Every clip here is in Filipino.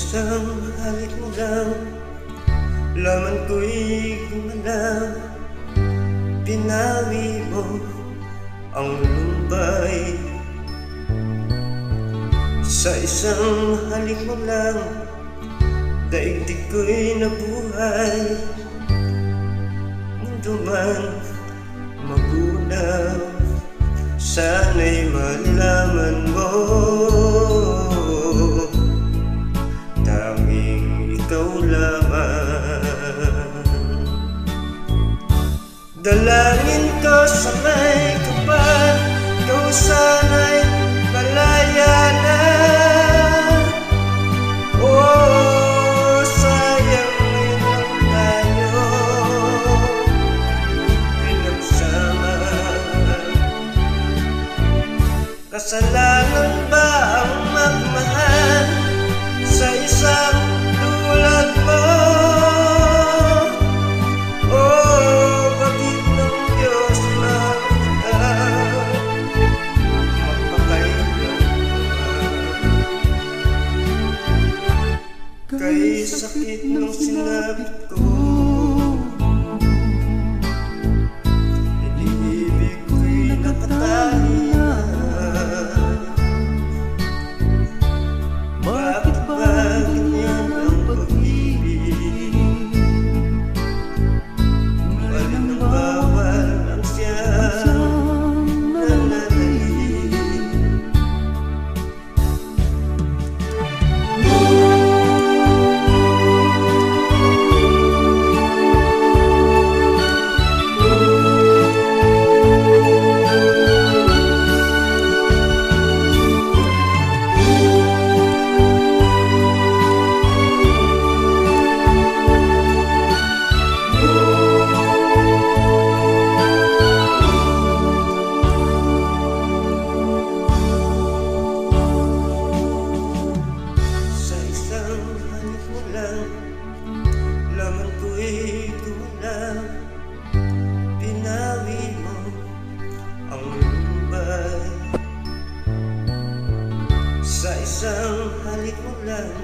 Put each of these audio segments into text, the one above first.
isang halik mo lang, laman ko'y gumalaw. Pinawi mo ang lumbay. Sa isang halik mo lang, daigdig ko'y nabuhay. Mundo man magunaw, sana'y malaman mo, tanging ikaw lamang. Dalangin ko sa may kapal, ikaw sana'y malaya na. Oh, sayang ngayon lang tayo pinagsama. Kasalanan ba ang magmahal sa isang tulad mo? Oh, bakit ng Diyos magpakailan ka? Kay sakit nung sinabit ko, iniibig ko'y nakatali na. Bakit ba ganyan ang pag-ibig? Alin ang bawal ang siyang nananalig. Laman ko'y gumalaw, pinawi mo ang lumbay. Sa isang halik mo lang,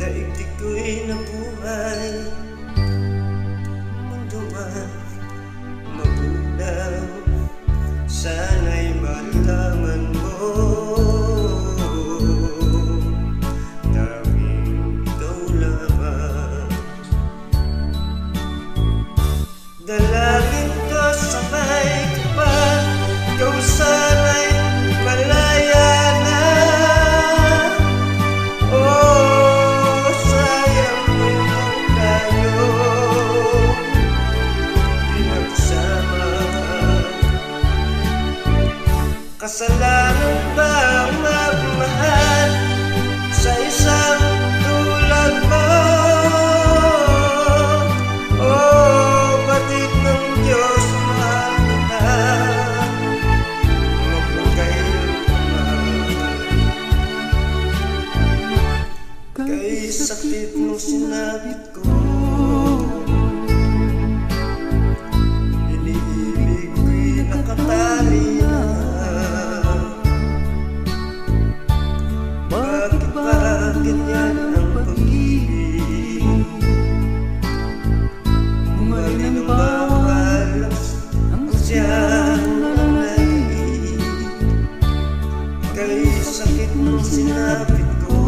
daigdig ko'y nabuhay. Mundo man magunaw, sana'y malaman mo, dalangin ko sa may kapal, ikaw sana'y malaya na. Oh, sayang ngayon tayo pinagsama. Kasalanan ba ang magmahal sa isang tulad mo? Kay sakit nung sinabit ko, iniibig ko'y nakatali na. Bakit ba ganyan ang pag-ibig? Alin ang bawal ang siyang nananalig. Kay sakit nung sinabit ko,